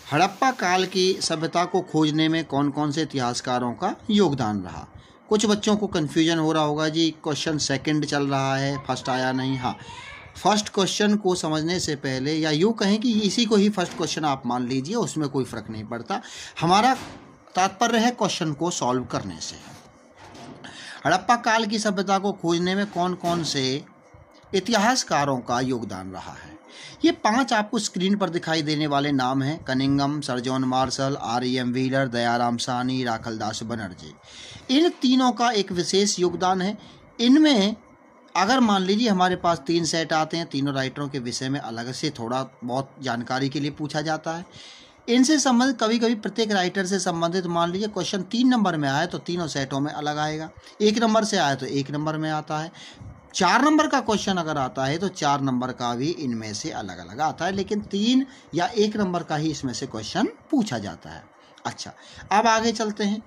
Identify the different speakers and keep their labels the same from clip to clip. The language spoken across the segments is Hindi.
Speaker 1: हड़प्पा काल की सभ्यता को खोजने में कौन कौन से इतिहासकारों का योगदान रहा। कुछ बच्चों को कन्फ्यूजन हो रहा होगा जी, क्वेश्चन सेकंड चल रहा है, फर्स्ट आया नहीं। हाँ, फर्स्ट क्वेश्चन को समझने से पहले, या यूँ कहें कि इसी को ही फर्स्ट क्वेश्चन आप मान लीजिए, उसमें कोई फ़र्क नहीं पड़ता। हमारा तात्पर्य है क्वेश्चन को सॉल्व करने से। हड़प्पा काल की सभ्यता को खोजने में कौन कौन से इतिहासकारों का योगदान रहा है। ये 5 आपको स्क्रीन पर दिखाई देने वाले नाम हैं: Cunningham, sir John Marshall, R.E.M. Wheeler, Dayaram Sahni, Rakhaldas Banerjee. इन तीनों का एक विशेष योगदान है। इनमें अगर मान लीजिए हमारे पास 3 सेट आते हैं, तीनों राइटरों के विषय में अलग से थोड़ा बहुत जानकारी के लिए पूछा जाता है। इनसे संबंधित कभी कभी प्रत्येक राइटर से संबंधित मान लीजिए क्वेश्चन 3 नंबर में आए तो तीनों सेटों में अलग आएगा, 1 नंबर से आए तो 1 नंबर में आता है, 4 नंबर का क्वेश्चन अगर आता है तो 4 नंबर का भी इनमें से अलग अलग आता है, लेकिन 3 या 1 नंबर का ही इसमें से क्वेश्चन पूछा जाता है। अच्छा, अब आगे चलते हैं।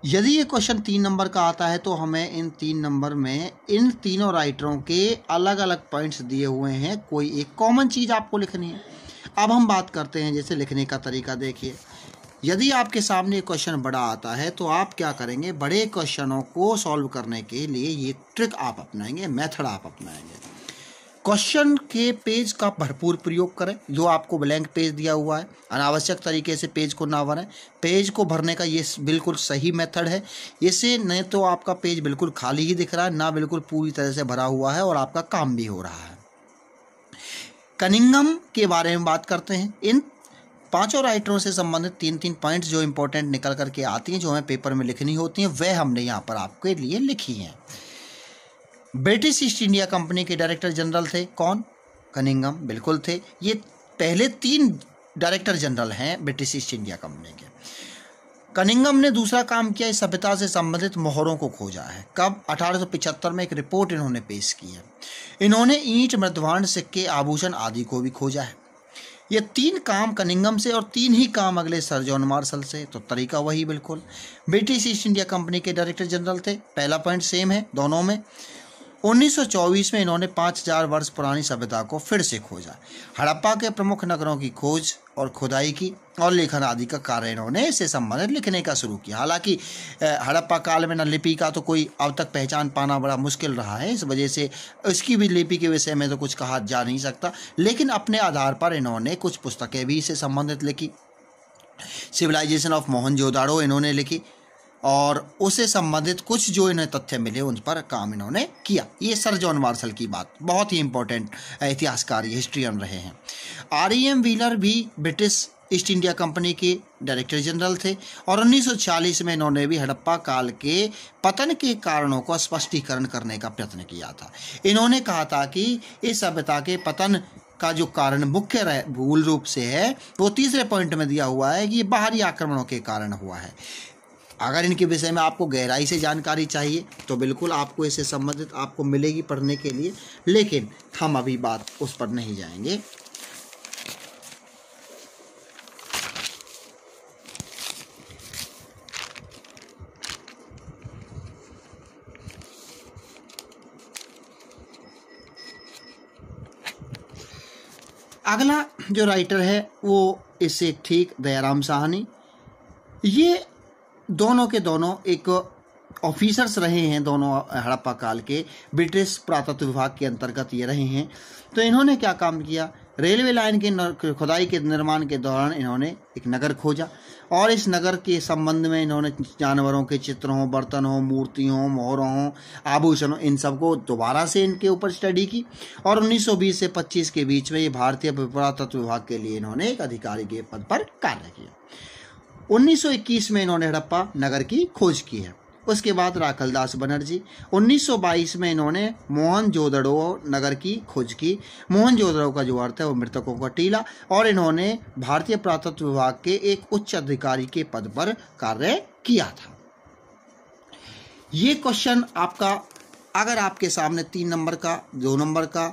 Speaker 1: यदि ये क्वेश्चन 3 नंबर का आता है तो हमें इन 3 नंबर में इन तीनों राइटरों के अलग अलग पॉइंट्स दिए हुए हैं, कोई एक कॉमन चीज़ आपको लिखनी है। अब हम बात करते हैं जैसे लिखने का तरीका। देखिए, यदि आपके सामने क्वेश्चन बड़ा आता है तो आप क्या करेंगे, बड़े क्वेश्चनों को सॉल्व करने के लिए ये ट्रिक आप अपनाएंगे, मेथड आप अपनाएंगे। क्वेश्चन के पेज का भरपूर प्रयोग करें। जो आपको ब्लैंक पेज दिया हुआ है, अनावश्यक तरीके से पेज को ना भरें। पेज को भरने का ये बिल्कुल सही मेथड है। इससे न तो आपका पेज बिल्कुल खाली ही दिख रहा है, ना बिल्कुल पूरी तरह से भरा हुआ है, और आपका काम भी हो रहा है। कनिंघम के बारे में बात करते हैं। इन 5 राइटरों से संबंधित 3-3 पॉइंट्स जो इंपॉर्टेंट निकल करके आती हैं, जो हमें पेपर में लिखनी होती हैं, वह हमने यहाँ पर आपके लिए लिखी हैं। ब्रिटिश ईस्ट इंडिया कंपनी के डायरेक्टर जनरल थे कौन? कनिंघम बिल्कुल थे। ये पहले 3 डायरेक्टर जनरल हैं ब्रिटिश ईस्ट इंडिया कंपनी के। कनिंघम ने दूसरा काम किया, इस सभ्यता से संबंधित मोहरों को खोजा है। कब? 1875 में एक रिपोर्ट इन्होंने पेश की है। इन्होंने ईंट, मृदभांड, सिक्के, आभूषण आदि को भी खोजा है। ये 3 काम कनिंघम से और 3 ही काम अगले सर जॉन मार्शल से, तो तरीका वही बिल्कुल। ब्रिटिश ईस्ट इंडिया कंपनी के डायरेक्टर जनरल थे, पहला पॉइंट सेम है दोनों में। 1924 में इन्होंने 5000 वर्ष पुरानी सभ्यता को फिर से खोजा। हड़प्पा के प्रमुख नगरों की खोज और खुदाई की और लेखन आदि का कार्य इन्होंने इससे संबंधित लिखने का शुरू किया। हालांकि हड़प्पा काल में न लिपि का तो कोई अब तक पहचान पाना बड़ा मुश्किल रहा है, इस वजह से इसकी भी लिपि के विषय में तो कुछ कहा जा नहीं सकता, लेकिन अपने आधार पर इन्होंने कुछ पुस्तकें भी इससे संबंधित लिखी। सिविलाइजेशन ऑफ मोहनजोदाड़ो इन्होंने लिखी, और उससे संबंधित कुछ जो इन्हें तथ्य मिले उन पर काम इन्होंने किया। ये सर जॉन मार्शल की बात, बहुत ही इंपॉर्टेंट इतिहासकार हिस्ट्रियन रहे हैं। R.E.M. व्हीलर भी ब्रिटिश ईस्ट इंडिया कंपनी के डायरेक्टर जनरल थे, और 1940 में इन्होंने भी हड़प्पा काल के पतन के कारणों का स्पष्टीकरण करने का प्रयत्न किया था। इन्होंने कहा था कि इस सभ्यता के पतन का जो कारण मुख्य मूल रूप से है वो तीसरे पॉइंट में दिया हुआ है कि ये बाहरी आक्रमणों के कारण हुआ है। अगर इनके विषय में आपको गहराई से जानकारी चाहिए तो बिल्कुल आपको इससे संबंधित आपको मिलेगी पढ़ने के लिए, लेकिन हम अभी बात उस पर नहीं जाएंगे। अगला जो राइटर है वो इससे ठीक दयाराम साहनी। ये दोनों के दोनों एक ऑफिसर्स रहे हैं, दोनों हड़प्पा काल के ब्रिटिश पुरातत्व विभाग के अंतर्गत ये रहे हैं। तो इन्होंने क्या काम किया, रेलवे लाइन के खुदाई के निर्माण के दौरान इन्होंने एक नगर खोजा, और इस नगर के संबंध में इन्होंने जानवरों के चित्र हों, बर्तन हों, मूर्तियों, मोहरों हों, आभूषणों, इन सबको दोबारा से इनके ऊपर स्टडी की, और 1920 से 25 के बीच में ये भारतीय पुरातत्व विभाग के लिए इन्होंने एक अधिकारी के पद पर कार्य किया। 1921 में इन्होंने हड़प्पा नगर की खोज की है। उसके बाद राखलदास बनर्जी 1922 में इन्होंने मोहनजोदड़ो नगर की खोज की। मोहनजोदड़ो का जो अर्थ है वो मृतकों का टीला, और इन्होंने भारतीय पुरातत्व विभाग के एक उच्च अधिकारी के पद पर कार्य किया था। ये क्वेश्चन आपका अगर आपके सामने 3 नंबर का, 2 नंबर का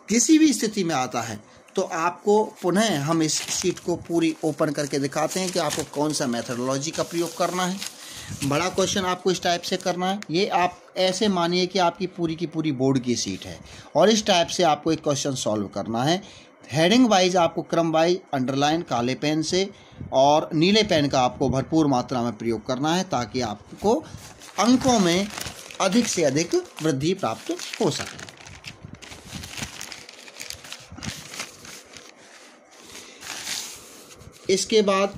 Speaker 1: किसी भी स्थिति में आता है तो आपको पुनः हम इस शीट को पूरी ओपन करके दिखाते हैं कि आपको कौन सा मेथडोलॉजी का प्रयोग करना है। बड़ा क्वेश्चन आपको इस टाइप से करना है। ये आप ऐसे मानिए कि आपकी पूरी की पूरी बोर्ड की सीट है और इस टाइप से आपको एक क्वेश्चन सॉल्व करना है। हेडिंग वाइज आपको क्रम वाइज अंडरलाइन काले पेन से और नीले पेन का आपको भरपूर मात्रा में प्रयोग करना है ताकि आपको अंकों में अधिक से अधिक वृद्धि प्राप्त हो सके। इसके बाद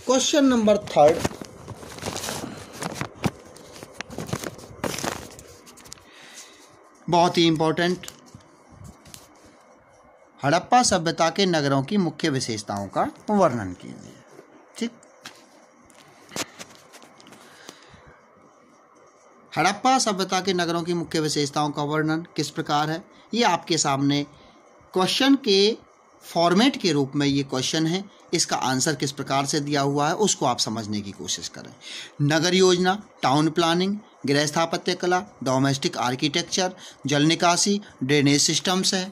Speaker 1: क्वेश्चन नंबर 3 बहुत ही इंपॉर्टेंट, हड़प्पा सभ्यता के नगरों की मुख्य विशेषताओं का वर्णन कीजिए। ठीक, हड़प्पा सभ्यता के नगरों की मुख्य विशेषताओं का वर्णन किस प्रकार है, ये आपके सामने क्वेश्चन के फॉर्मेट के रूप में ये क्वेश्चन है। इसका आंसर किस प्रकार से दिया हुआ है उसको आप समझने की कोशिश करें। नगर योजना, टाउन प्लानिंग, गृह स्थापत्य कला, डोमेस्टिक आर्किटेक्चर, जल निकासी, ड्रेनेज सिस्टम्स है।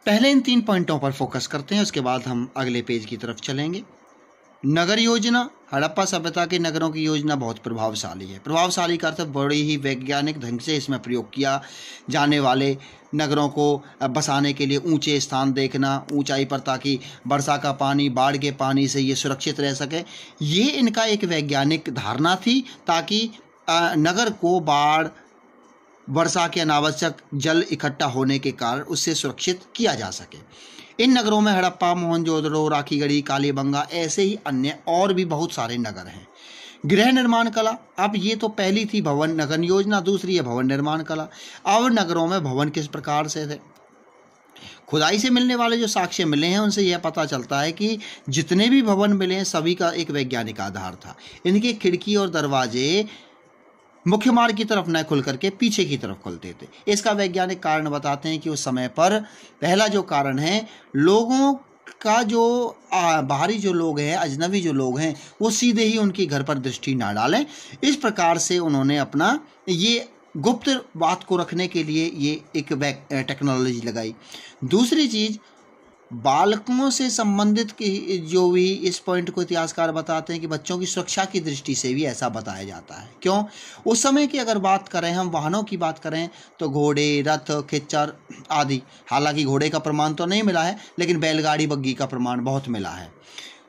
Speaker 1: पहले इन 3 पॉइंटों पर फोकस करते हैं, उसके बाद हम अगले पेज की तरफ चलेंगे। नगर योजना, हड़प्पा सभ्यता के नगरों की योजना बहुत प्रभावशाली है। प्रभावशाली का अर्थ बड़ी ही वैज्ञानिक ढंग से इसमें प्रयोग किया जाने वाले नगरों को बसाने के लिए ऊंचे स्थान देखना, ऊंचाई पर, ताकि वर्षा का पानी, बाढ़ के पानी से ये सुरक्षित रह सके। ये इनका एक वैज्ञानिक धारणा थी ताकि नगर को बाढ़, वर्षा के अनावश्यक जल इकट्ठा होने के कारण उससे सुरक्षित किया जा सके। इन नगरों में हड़प्पा, मोहनजोदड़ो, राखीगढ़ी, कालीबंगा ऐसे ही अन्य और भी बहुत सारे नगर हैं। गृह निर्माण कला, अब ये तो पहली थी भवन नगर योजना, दूसरी है भवन निर्माण कला। अब नगरों में भवन किस प्रकार से थे, खुदाई से मिलने वाले जो साक्ष्य मिले हैं उनसे यह पता चलता है कि जितने भी भवन मिले हैं सभी का एक वैज्ञानिक आधार था। इनके खिड़की और दरवाजे मुख्य मार्ग की तरफ न खुल करके पीछे की तरफ खुलते थे। इसका वैज्ञानिक कारण बताते हैं कि उस समय पर पहला जो कारण है, लोगों का जो बाहरी जो लोग हैं, अजनबी जो लोग हैं, वो सीधे ही उनके घर पर दृष्टि ना डालें। इस प्रकार से उन्होंने अपना ये गुप्त बात को रखने के लिए ये एक टेक्नोलॉजी लगाई। दूसरी चीज़, बालकों से संबंधित की जो भी इस पॉइंट को इतिहासकार बताते हैं कि बच्चों की सुरक्षा की दृष्टि से भी ऐसा बताया जाता है। क्यों? उस समय की अगर बात करें, हम वाहनों की बात करें तो घोड़े, रथ, खच्चर आदि, हालांकि घोड़े का प्रमाण तो नहीं मिला है लेकिन बैलगाड़ी, बग्गी का प्रमाण बहुत मिला है।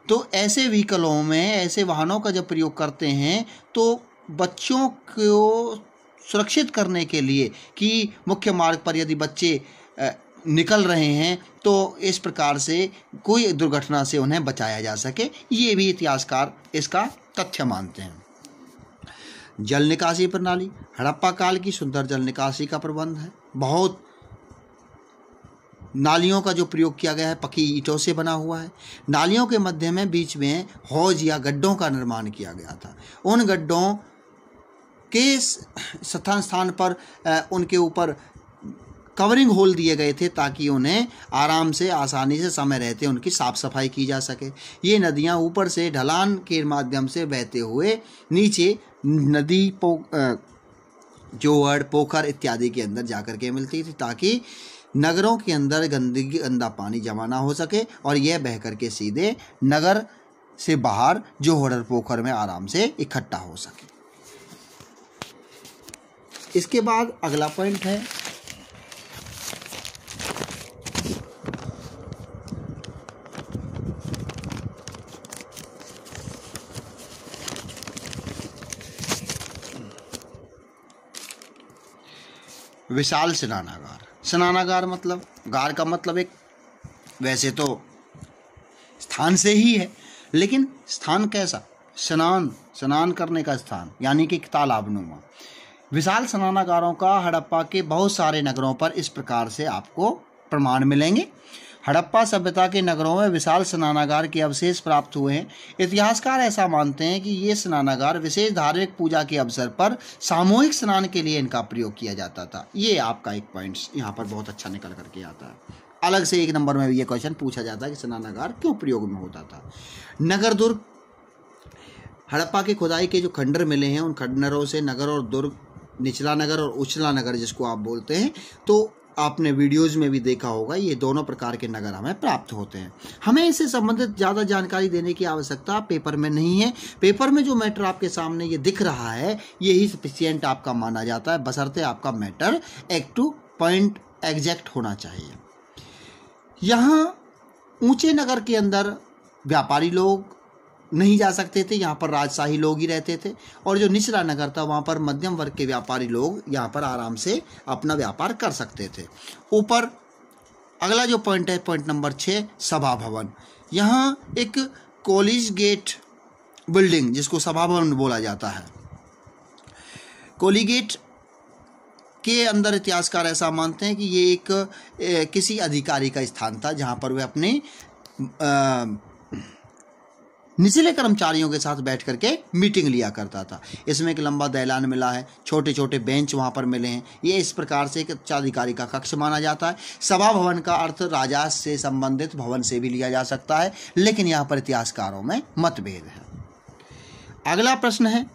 Speaker 1: तो ऐसे व्हीकलों में, ऐसे वाहनों का जब प्रयोग करते हैं तो बच्चों को सुरक्षित करने के लिए कि मुख्य मार्ग पर यदि बच्चे निकल रहे हैं तो इस प्रकार से कोई दुर्घटना से उन्हें बचाया जा सके, ये भी इतिहासकार इसका तथ्य मानते हैं। जल निकासी प्रणाली, हड़प्पा काल की सुंदर जल निकासी का प्रबंध है। बहुत नालियों का जो प्रयोग किया गया है पक्की ईंटों से बना हुआ है। नालियों के मध्य में बीच में हौज या गड्ढों का निर्माण किया गया था। उन गड्ढों के स्थान पर उनके ऊपर कवरिंग होल दिए गए थे ताकि उन्हें आराम से, आसानी से समय रहते उनकी साफ सफाई की जा सके। ये नदियाँ ऊपर से ढलान के माध्यम से बहते हुए नीचे नदी, जोड़, पोखर इत्यादि के अंदर जाकर के मिलती थी ताकि नगरों के अंदर गंदगी, गंदा पानी जमा ना हो सके और यह बह करके सीधे नगर से बाहर जोहड़, पोखर में आराम से इकट्ठा हो सके। इसके बाद अगला पॉइंट है विशाल स्नानागार। स्नानागार मतलब, गार का मतलब एक, वैसे तो स्थान से ही है लेकिन स्थान कैसा, स्नान करने का स्थान, यानी कि तालाबनुमा। विशाल स्नानागारों का हड़प्पा के बहुत सारे नगरों पर इस प्रकार से आपको प्रमाण मिलेंगे। हड़प्पा सभ्यता के नगरों में विशाल स्नानागार के अवशेष प्राप्त हुए हैं। इतिहासकार ऐसा मानते हैं कि ये स्नानागार विशेष धार्मिक पूजा के अवसर पर सामूहिक स्नान के लिए इनका प्रयोग किया जाता था। ये आपका एक पॉइंट यहाँ पर बहुत अच्छा निकल करके आता है। अलग से 1 नंबर में भी ये क्वेश्चन पूछा जाता है कि स्नानागार क्यों प्रयोग में होता था। नगर दुर्ग, हड़प्पा के खुदाई के जो खंडर मिले हैं उन खंडरों से नगर और दुर्ग, निचला नगर और उछला नगर जिसको आप बोलते हैं, तो आपने वीडियोज़ में भी देखा होगा, ये दोनों प्रकार के नगर हमें प्राप्त होते हैं। हमें इससे संबंधित ज़्यादा जानकारी देने की आवश्यकता पेपर में नहीं है। पेपर में जो मैटर आपके सामने ये दिख रहा है यही सफिशिएंट आपका माना जाता है, बशर्ते आपका मैटर एग्जैक्ट होना चाहिए। यहाँ ऊंचे नगर के अंदर व्यापारी लोग नहीं जा सकते थे, यहाँ पर राजशाही लोग ही रहते थे, और जो निचला नगर था वहाँ पर मध्यम वर्ग के व्यापारी लोग यहाँ पर आराम से अपना व्यापार कर सकते थे। ऊपर अगला जो पॉइंट है, पॉइंट नंबर 6, सभा भवन। यहाँ एक कॉलेज गेट बिल्डिंग जिसको सभा भवन बोला जाता है, कोलीगेट के अंदर इतिहासकार ऐसा मानते हैं कि ये एक किसी अधिकारी का स्थान था जहाँ पर वे अपने निचले कर्मचारियों के साथ बैठ करके मीटिंग लिया करता था। इसमें एक लंबा दैलान मिला है, छोटे छोटे बेंच वहाँ पर मिले हैं। ये इस प्रकार से एक उच्चाधिकारी का कक्ष माना जाता है। सभा भवन का अर्थ राजा से संबंधित भवन से भी लिया जा सकता है, लेकिन यहाँ पर इतिहासकारों में मतभेद है। अगला प्रश्न है,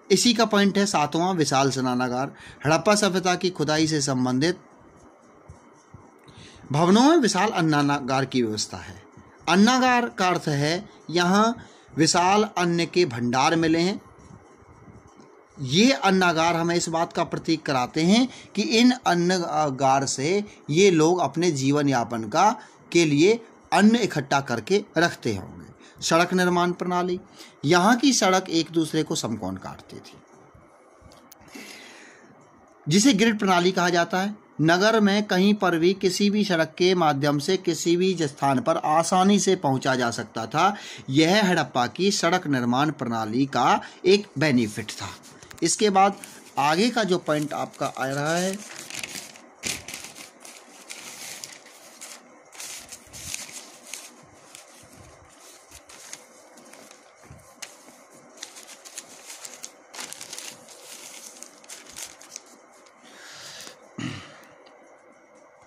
Speaker 1: इसी का पॉइंट है 7वां, विशाल स्नानागार। हड़प्पा सभ्यता की खुदाई से संबंधित भवनों में विशाल अन्नागार की व्यवस्था है। अन्नागार का अर्थ है यहाँ विशाल अन्न के भंडार मिले हैं। ये अन्नागार हमें इस बात का प्रतीक कराते हैं कि इन अन्नागार से ये लोग अपने जीवन यापन के लिए अन्न इकट्ठा करके रखते होंगे। सड़क निर्माण प्रणाली, यहाँ की सड़क एक दूसरे को समकोण काटती थी, जिसे ग्रिड प्रणाली कहा जाता है। नगर में कहीं पर भी किसी भी सड़क के माध्यम से किसी भी स्थान पर आसानी से पहुंचा जा सकता था। यह हड़प्पा की सड़क निर्माण प्रणाली का एक बेनिफिट था। इसके बाद आगे का जो पॉइंट आपका आ रहा है,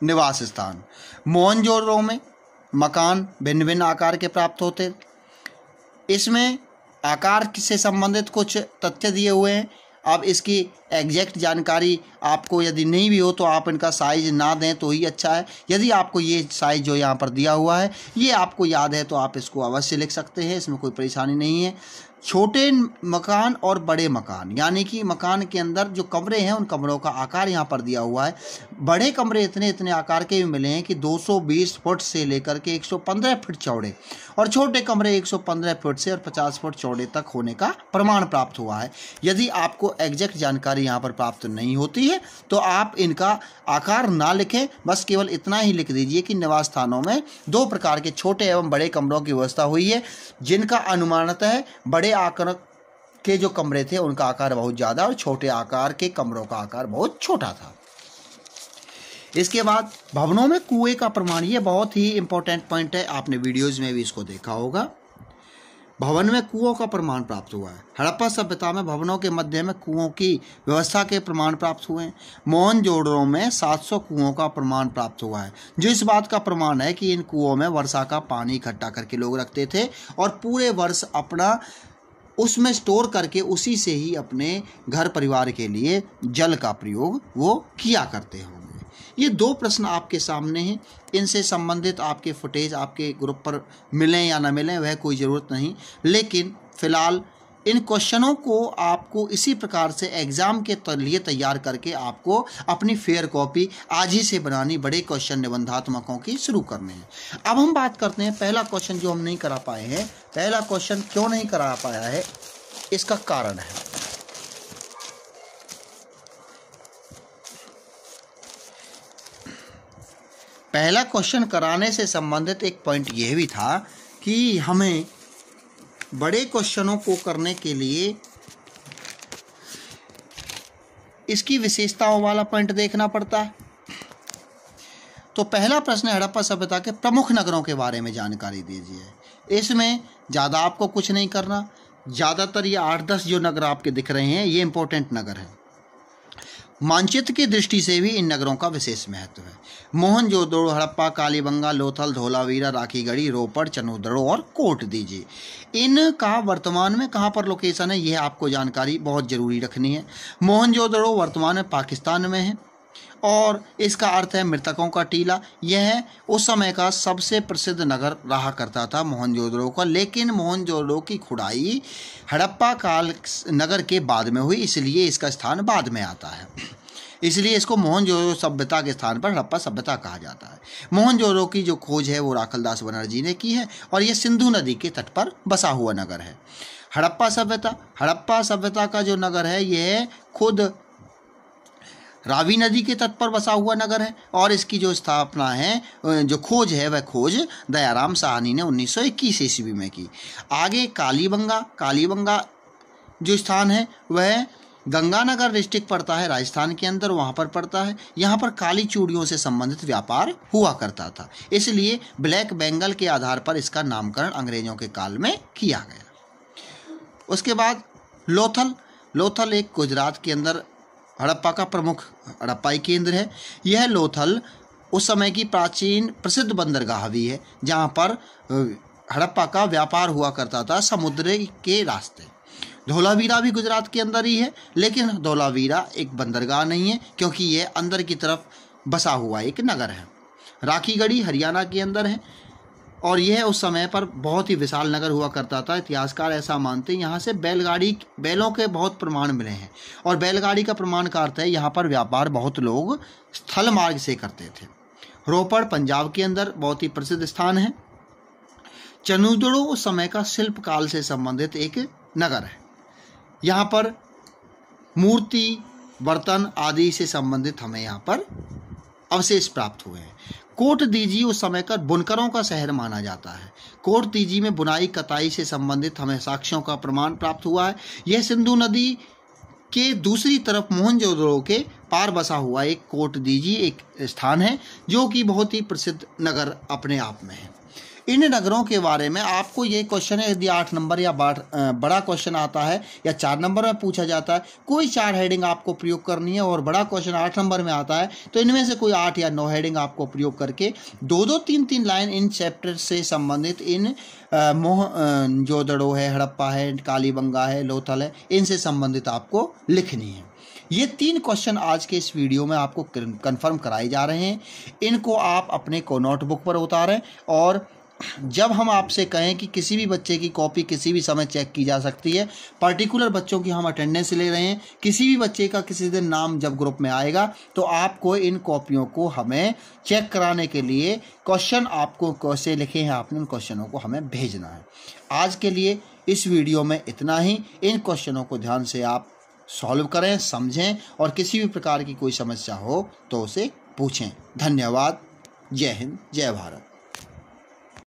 Speaker 1: निवास स्थान। मोहनजोदड़ो में मकान भिन्न भिन्न आकार के प्राप्त होते। इसमें आकार से संबंधित कुछ तथ्य दिए हुए हैं। अब इसकी एग्जैक्ट जानकारी आपको यदि नहीं भी हो तो आप इनका साइज ना दें तो ही अच्छा है। यदि आपको ये साइज जो यहाँ पर दिया हुआ है ये आपको याद है तो आप इसको अवश्य लिख सकते हैं, इसमें कोई परेशानी नहीं है। छोटे मकान और बड़े मकान, यानी कि मकान के अंदर जो कमरे हैं उन कमरों का आकार यहाँ पर दिया हुआ है। बड़े कमरे इतने आकार के भी मिले हैं कि 220 फुट से लेकर के 115 फुट चौड़े, और छोटे कमरे 115 फुट से और 50 फुट चौड़े तक होने का प्रमाण प्राप्त हुआ है। यदि आपको एग्जैक्ट जानकारी यहाँ पर प्राप्त नहीं होती है तो आप इनका आकार ना लिखें, बस केवल इतना ही लिख दीजिए कि निवास स्थानों में 2 प्रकार के छोटे एवं बड़े कमरों की व्यवस्था हुई है, जिनका अनुमानतः बड़े आकार के जो कमरे थे उनका आकार बहुत ज़्यादा और छोटे आकार के कमरों का आकार बहुत छोटा था। इसके बाद भवनों में कुएं का प्रमाण, ये बहुत ही इंपॉर्टेंट पॉइंट है, आपने वीडियोज़ में भी इसको देखा होगा। भवन में कुओं का प्रमाण प्राप्त हुआ है। हड़प्पा सभ्यता में भवनों के मध्य में कुओं की व्यवस्था के प्रमाण प्राप्त हुए हैं। मोहनजोदड़ो में 700 कुओं का प्रमाण प्राप्त हुआ है, जो इस बात का प्रमाण है कि इन कुओं में वर्षा का पानी इकट्ठा करके लोग रखते थे और पूरे वर्ष अपना उसमें स्टोर करके उसी से ही अपने घर परिवार के लिए जल का प्रयोग वो किया करते होंगे। ये 2 प्रश्न आपके सामने हैं, इनसे संबंधित आपके फुटेज आपके ग्रुप पर मिलें या ना मिलें वह कोई ज़रूरत नहीं, लेकिन फ़िलहाल इन क्वेश्चनों को आपको इसी प्रकार से एग्ज़ाम के लिए तैयार करके आपको अपनी फेयर कॉपी आज ही से बनानी, बड़े क्वेश्चन निबंधात्मकों की शुरू करने हैं। अब हम बात करते हैं पहला क्वेश्चन जो हम नहीं करा पाए हैं। पहला क्वेश्चन क्यों नहीं करा पाया है, इसका कारण है पहला क्वेश्चन कराने से संबंधित एक पॉइंट यह भी था कि हमें बड़े क्वेश्चनों को करने के लिए इसकी विशेषताओं वाला पॉइंट देखना पड़ता है। तो पहला प्रश्न है, हड़प्पा सभ्यता के प्रमुख नगरों के बारे में जानकारी दीजिए। इसमें ज़्यादा आपको कुछ नहीं करना, ज़्यादातर ये 8-10 जो नगर आपके दिख रहे हैं ये इंपॉर्टेंट नगर हैं। मानचित्र की दृष्टि से भी इन नगरों का विशेष महत्व है। मोहनजोदड़ो, हड़प्पा, कालीबंगा, लोथल, धोलावीरा, राखीगढ़ी, रोपड़, चनोदड़ो और कोट दीजिए। इनका वर्तमान में कहाँ पर लोकेशन है यह आपको जानकारी बहुत ज़रूरी रखनी है। मोहनजोदड़ो वर्तमान में पाकिस्तान में है और इसका अर्थ है मृतकों का टीला। यह उस समय का सबसे प्रसिद्ध नगर रहा करता था मोहनजोदड़ो का, लेकिन मोहनजोदड़ो की खुदाई हड़प्पा काल नगर के बाद में हुई, इसलिए इसका स्थान बाद में आता है। इसलिए इसको मोहनजोदड़ो सभ्यता के स्थान पर हड़प्पा सभ्यता कहा जाता है। मोहनजोदड़ो की जो खोज है वो राखलदास बनर्जी ने की है और ये सिंधु नदी के तट पर बसा हुआ नगर है। हड़प्पा सभ्यता का जो नगर है ये खुद रावी नदी के तट पर बसा हुआ नगर है और इसकी जो स्थापना है, जो खोज है, वह खोज दयाराम साहनी ने 1921 ईस्वी में की। आगे कालीबंगा जो स्थान है वह गंगानगर डिस्ट्रिक्ट पड़ता है, राजस्थान के अंदर, वहाँ पर पड़ता है। यहाँ पर काली चूड़ियों से संबंधित व्यापार हुआ करता था, इसलिए ब्लैक बेंगल के आधार पर इसका नामकरण अंग्रेजों के काल में किया गया। उसके बाद लोथल एक गुजरात के अंदर हड़प्पा का प्रमुख हड़प्पाई केंद्र है। यह लोथल उस समय की प्राचीन प्रसिद्ध बंदरगाह भी है जहाँ पर हड़प्पा का व्यापार हुआ करता था समुद्र के रास्ते। धोलावीरा भी गुजरात के अंदर ही है, लेकिन धोलावीरा एक बंदरगाह नहीं है क्योंकि यह अंदर की तरफ बसा हुआ एक नगर है। राखीगढ़ी हरियाणा के अंदर है और यह उस समय पर बहुत ही विशाल नगर हुआ करता था। इतिहासकार ऐसा मानते हैं यहाँ से बैलों के बहुत प्रमाण मिले हैं और बैलगाड़ी का प्रमाण का अर्थ है यहाँ पर व्यापार बहुत लोग स्थल मार्ग से करते थे। रोपड़ पंजाब के अंदर बहुत ही प्रसिद्ध स्थान है। चनूदड़ो उस समय का शिल्प काल से संबंधित एक नगर है। यहाँ पर मूर्ति, बर्तन आदि से संबंधित हमें यहाँ पर अवशेष प्राप्त हुए हैं। कोट दीजी उस समय का बुनकरों का शहर माना जाता है। कोट दीजी में बुनाई कताई से संबंधित हमें साक्ष्यों का प्रमाण प्राप्त हुआ है। यह सिंधु नदी के दूसरी तरफ मोहनजोदड़ो के पार बसा हुआ एक कोट दीजी एक स्थान है जो कि बहुत ही प्रसिद्ध नगर अपने आप में है। इन नगरों के बारे में आपको ये क्वेश्चन है, यदि 8 नंबर या बड़ा क्वेश्चन आता है या 4 नंबर में पूछा जाता है, कोई 4 हेडिंग आपको प्रयोग करनी है और बड़ा क्वेश्चन 8 नंबर में आता है तो इनमें से कोई 8 या 9 हेडिंग आपको प्रयोग करके 2-2, 3-3 लाइन इन चैप्टर से संबंधित, इन मोहनजोदड़ो है, हड़प्पा है, कालीबंगा है, लोथल है, इनसे संबंधित आपको लिखनी है। ये 3 क्वेश्चन आज के इस वीडियो में आपको कन्फर्म कराए जा रहे हैं। इनको आप अपने को नोटबुक पर उतारें और जब हम आपसे कहें कि किसी भी बच्चे की कॉपी किसी भी समय चेक की जा सकती है, पर्टिकुलर बच्चों की हम अटेंडेंस ले रहे हैं, किसी भी बच्चे का किसी दिन नाम जब ग्रुप में आएगा तो आपको इन कॉपियों को हमें चेक कराने के लिए क्वेश्चन आपको कैसे लिखे हैं आपने उन क्वेश्चनों को हमें भेजना है। आज के लिए इस वीडियो में इतना ही। इन क्वेश्चनों को ध्यान से आप सॉल्व करें, समझें और किसी भी प्रकार की कोई समस्या हो तो उसे पूछें। धन्यवाद। जय हिंद, जय भारत।